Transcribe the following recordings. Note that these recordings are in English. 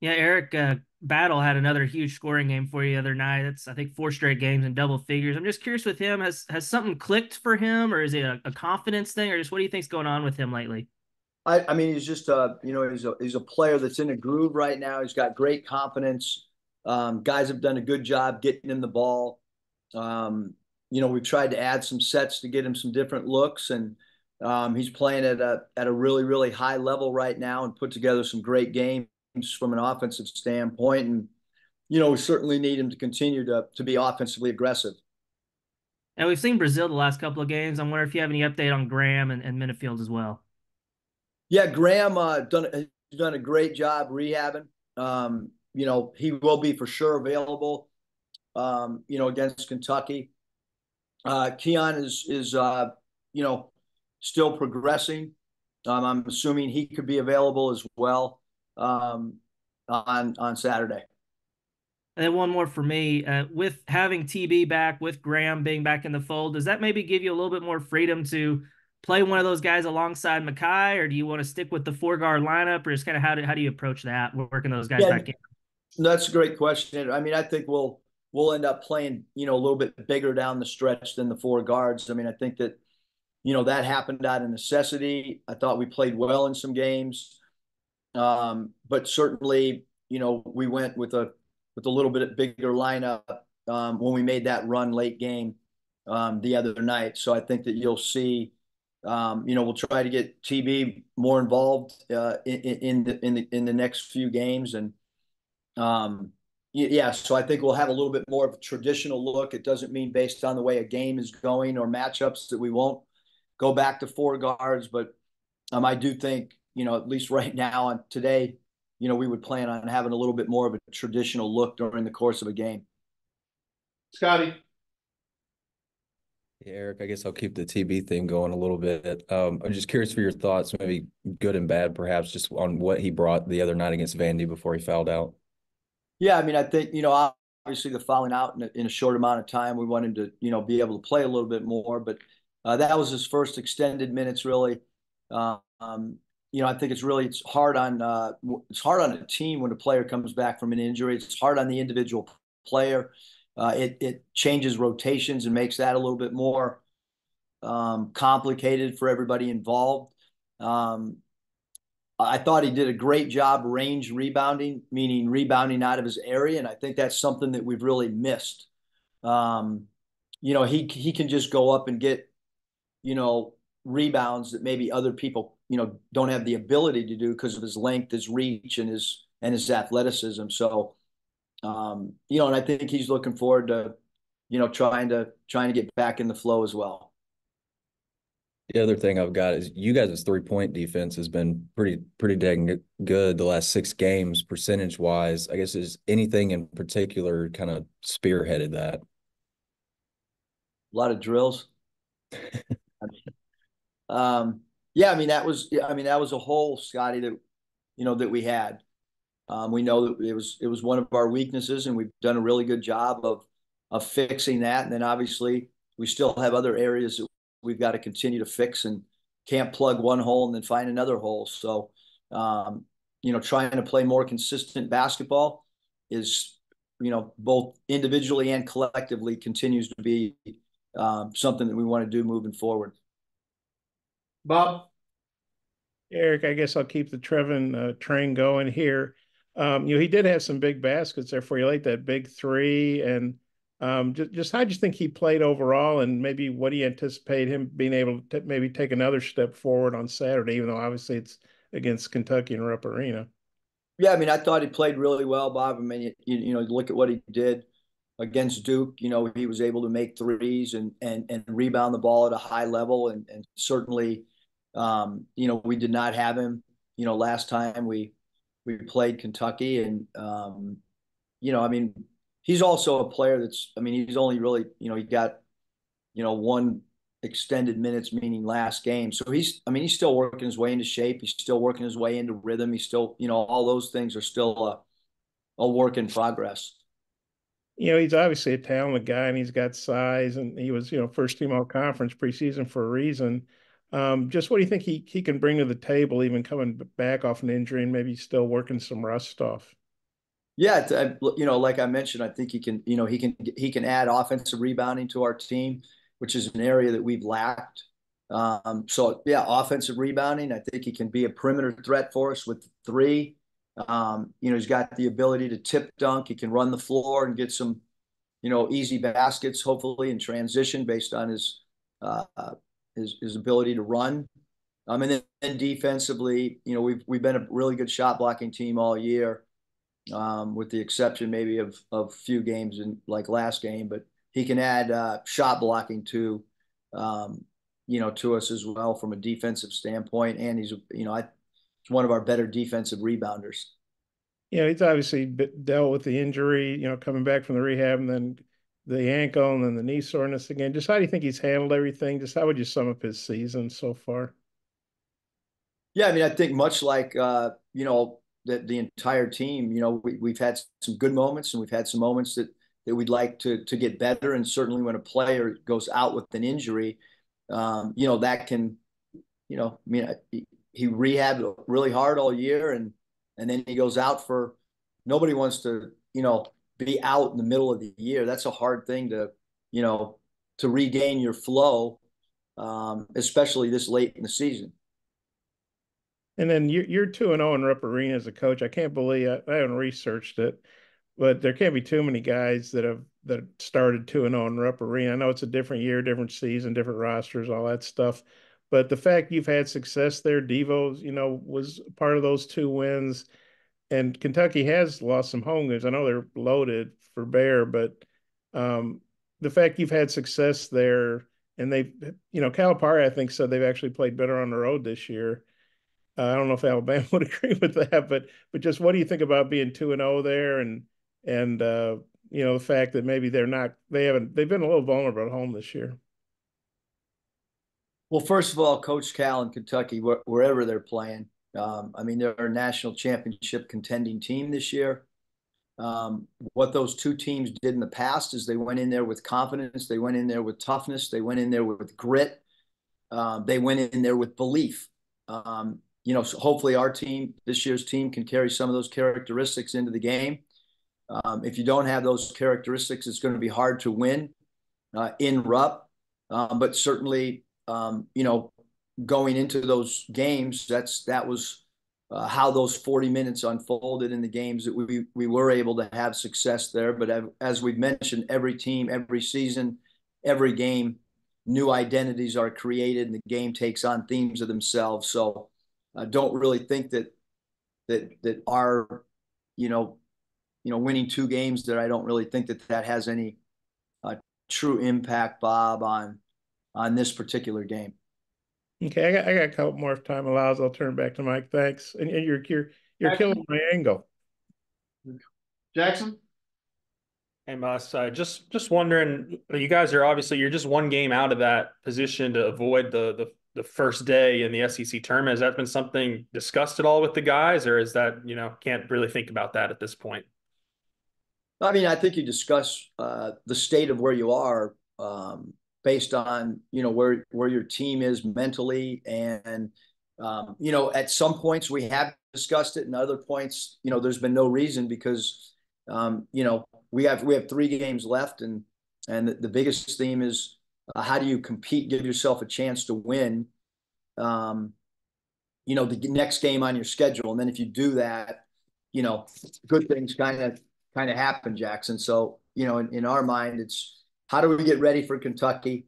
Yeah, Eric Battle had another huge scoring game for you the other night. That's I think four straight games in double figures. I'm just curious with him, has something clicked for him, or is it a confidence thing, or just what do you think's going on with him lately? I mean, he's just he's a player that's in a groove right now. He's got great confidence. Guys have done a good job getting him the ball. Um, we've tried to add some sets to get him some different looks, and he's playing at a really really high level right now, and put together some great games from an offensive standpoint. And we certainly need him to continue to be offensively aggressive. And we've seen Brazil the last couple of games. I'm wondering if you have any update on Graham and Minifield as well. Yeah, Graham done a great job rehabbing. He will be for sure available. Against Kentucky. Keon is still progressing. I'm assuming he could be available as well on Saturday. And then one more for me, with having TB back, with Graham being back in the fold, does that maybe give you a little bit more freedom to play one of those guys alongside Mackay, or do you want to stick with the four guard lineup, or just kind of how do you approach that, working those guys Yeah, back in? that's a great question. I mean, I think we'll end up playing a little bit bigger down the stretch than the four guards. I mean, I think that that happened out of necessity. I thought we played well in some games, but certainly we went with a little bit bigger lineup when we made that run late game the other night. So I think that you'll see. We'll try to get TB more involved in the next few games, and yeah. So I think we'll have a little bit more of a traditional look. It doesn't mean based on the way a game is going or matchups that we won't go back to four guards, but I do think at least right now and today, we would plan on having a little bit more of a traditional look during the course of a game. Scotty. Yeah, Eric, I guess I'll keep the TB theme going a little bit. I'm just curious for your thoughts, maybe good and bad, perhaps, just on what he brought the other night against Vandy before he fouled out. Yeah, I mean, I think obviously the fouling out in a short amount of time, we want him to be able to play a little bit more, but that was his first extended minutes really. I think it's hard on a team when a player comes back from an injury. It's hard on the individual player. It changes rotations and makes that a little bit more complicated for everybody involved. I thought he did a great job range rebounding, meaning rebounding out of his area, and I think that's something that we've really missed. He can just go up and get rebounds that maybe other people don't have the ability to do because of his length, his reach, and his athleticism. So and I think he's looking forward to trying to get back in the flow as well. The other thing I've got is you guys' three-point defense has been pretty dang good the last 6 games, percentage-wise. I guess is anything in particular kind of spearheaded that? A lot of drills. Yeah, that was a hole, Scotty, that we had. We know that it was one of our weaknesses, and we've done a really good job of fixing that. And then obviously we still have other areas that we've got to continue to fix, and can't plug one hole and then find another hole. So, trying to play more consistent basketball is, both individually and collectively continues to be something that we want to do moving forward. Bob. Eric, I guess I'll keep the Trevin train going here. He did have some big baskets there for you late, that big three. And just how do you think he played overall, and maybe what do you anticipate him being able to maybe take another step forward on Saturday, even though obviously it's against Kentucky and Rupp Arena? Yeah, I mean, I thought he played really well, Bob. I mean, look at what he did against Duke. He was able to make threes and rebound the ball at a high level, and certainly, we did not have him. Last time we played Kentucky, and I mean, he's also a player that's. I mean, he's only really he got one extended minutes, meaning last game. So he's still working his way into shape. He's still working his way into rhythm. He's still all those things are still a work in progress. He's obviously a talented guy, and he's got size, and he was, first team all conference preseason for a reason. Just what do you think he can bring to the table, even coming back off an injury and maybe still working some rust off? Yeah, like I mentioned, I think he can add offensive rebounding to our team, which is an area that we've lacked. So yeah, offensive rebounding. I think he can be a perimeter threat for us with three. He's got the ability to tip dunk. He can run the floor and get some, easy baskets, hopefully in transition based on uh, his ability to run. And then defensively, we've been a really good shot blocking team all year, with the exception maybe of a few games in like last game. But he can add shot blocking um, to us as well from a defensive standpoint. And he's one of our better defensive rebounders. He's obviously dealt with the injury, coming back from the rehab and then the ankle and then the knee soreness again. Just how do you think he's handled everything? Just how would you sum up his season so far? Yeah, I mean, I think much like the entire team, we've had some good moments and we've had some moments that we'd like to get better. And certainly when a player goes out with an injury, that can, I mean, he rehabbed really hard all year, and then he goes out for. Nobody wants to, be out in the middle of the year. That's a hard thing you know, to regain your flow, especially this late in the season. And then you're 2-0 in Rupp Arena as a coach. I can't believe I haven't researched it, but there can't be too many guys that started 2-0 in Rupp Arena. I know it's a different year, different season, different rosters, all that stuff. But the fact you've had success there, Devo's, was part of those two wins. And Kentucky has lost some home games. I know they're loaded for Bear, but um, the fact you've had success there, and they've, Calipari, I think, said they've actually played better on the road this year. I don't know if Alabama would agree with that, but just what do you think about being 2-0 there, and the fact that maybe they've been a little vulnerable at home this year. Well, first of all, Coach Cal in Kentucky, wherever they're playing, I mean, they're a national championship contending team this year. What those two teams did in the past is they went in there with confidence, they went in there with toughness, they went in there with grit, they went in there with belief. So hopefully our team, this year's team, can carry some of those characteristics into the game. If you don't have those characteristics, it's going to be hard to win in Rupp. But certainly, going into those games, that was how those 40 minutes unfolded in the games that we were able to have success there. But as we've mentioned, every team, every season, every game, new identities are created, and the game takes on themes of themselves. So I don't really think that our winning two games there. I don't really think that has any true impact, Bob, on this particular game. Okay, I got a couple more if time allows. I'll turn back to Mike. Thanks. And you're killing my angle. Jackson? Hey, Mus, just wondering, you guys are obviously you're just one game out of that position to avoid the first day in the SEC tournament. Has that been something discussed at all with the guys, or is that can't really think about that at this point? I mean, I think you discuss the state of where you are, based on where your team is mentally, and at some points we have discussed it, and other points there's been no reason because we have 3 games left, and the biggest theme is how do you compete, give yourself a chance to win, the next game on your schedule, and then if you do that, good things kind of happen, Jackson. So in our mind, it's how do we get ready for Kentucky?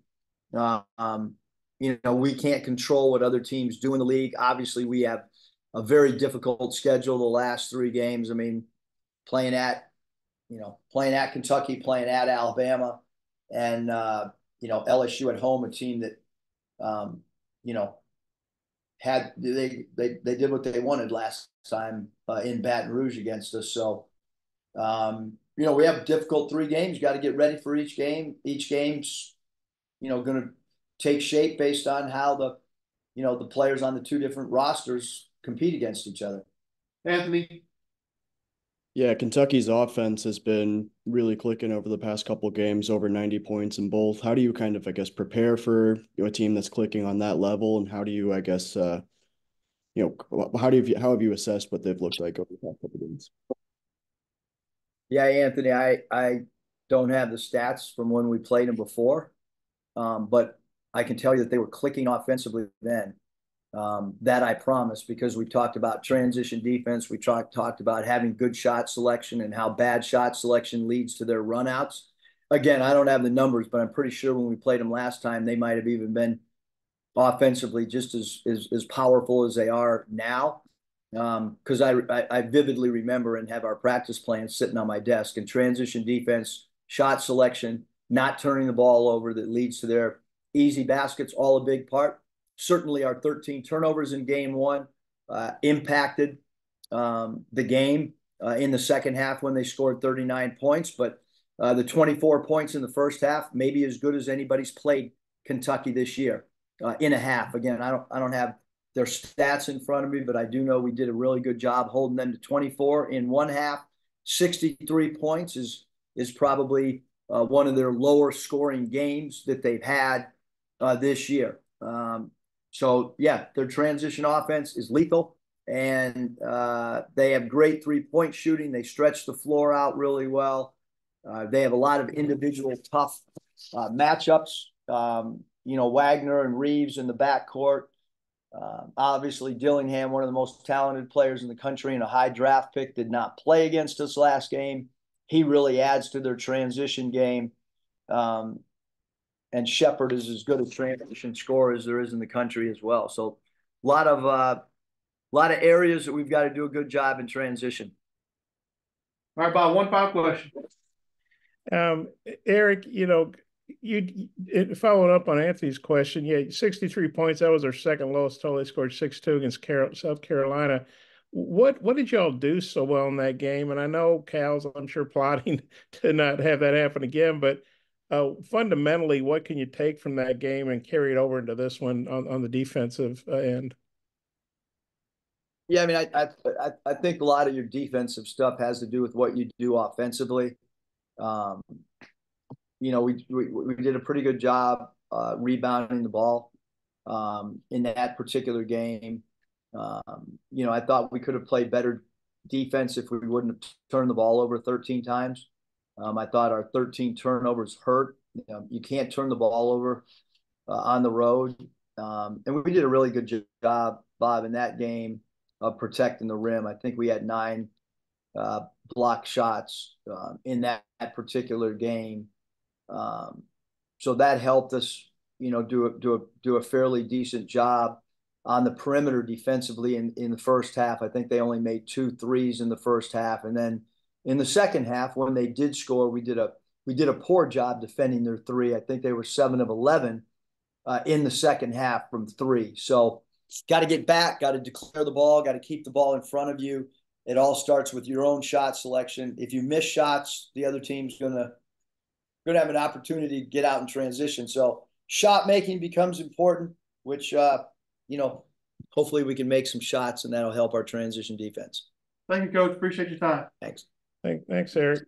We can't control what other teams do in the league. Obviously, we have a very difficult schedule the last 3 games. I mean, playing at Kentucky, playing at Alabama, and LSU at home, a team that had they did what they wanted last time in Baton Rouge against us. So we have difficult 3 games. You got to get ready for each game. Each game's going to take shape based on how the players on the 2 different rosters compete against each other. Anthony? Yeah, Kentucky's offense has been really clicking over the past couple of games, over 90 points in both. How do you kind of, I guess, prepare for a team that's clicking on that level, and how do you, I guess, how have you assessed what they've looked like over the past couple of games? Yeah, Anthony, I don't have the stats from when we played them before, but I can tell you that they were clicking offensively then. That I promise, because we talked about transition defense. We talked about having good shot selection and how bad shot selection leads to their runouts. Again, I don't have the numbers, but I'm pretty sure when we played them last time, they might have even been offensively just as powerful as they are now. Because I vividly remember and have our practice plans sitting on my desk, and transition defense, shot selection, not turning the ball over that leads to their easy baskets, all a big part. Certainly our 13 turnovers in game one impacted the game in the second half when they scored 39 points, but the 24 points in the first half, maybe as good as anybody's played Kentucky this year in a half. Again, I don't have their stats in front of me, but I do know we did a really good job holding them to 24 in one half. 63 points is probably one of their lower scoring games that they've had this year. So yeah, their transition offense is lethal, and they have great 3-point shooting. They stretch the floor out really well. They have a lot of individual tough matchups. Wagner and Reeves in the backcourt. Obviously, Dillingham, one of the most talented players in the country and a high draft pick, did not play against us last game. He really adds to their transition game. And Shepard is as good a transition scorer as there is in the country as well. So a lot of areas that we've got to do a good job in transition. All right, Bob, one final question. Eric, you following up on Anthony's question, yeah, 63 points. That was their second lowest total. They scored 6-2 against South Carolina. What did y'all do so well in that game? And I know Cal's, I'm sure, plotting to not have that happen again, but fundamentally, what can you take from that game and carry it over into this one on the defensive end? Yeah, I mean, I think a lot of your defensive stuff has to do with what you do offensively. We did a pretty good job rebounding the ball in that particular game. I thought we could have played better defense if we wouldn't have turned the ball over 13 times. I thought our 13 turnovers hurt. You can't turn the ball over on the road. And we did a really good job, Bob, in that game of protecting the rim. I think we had 9 block shots in that particular game. So that helped us, do a fairly decent job on the perimeter defensively in the first half. I think they only made 2 threes in the first half, and then in the second half, when they did score, we did a poor job defending their 3. I think they were 7 of 11 in the second half from 3. So got to get back, got to declare the ball, got to keep the ball in front of you. It all starts with your own shot selection. If you miss shots, the other team's gonna have an opportunity to get out in transition. So shot making becomes important, which hopefully we can make some shots, and that'll help our transition defense. Thank you, Coach. Appreciate your time. Thanks. Thanks, Eric.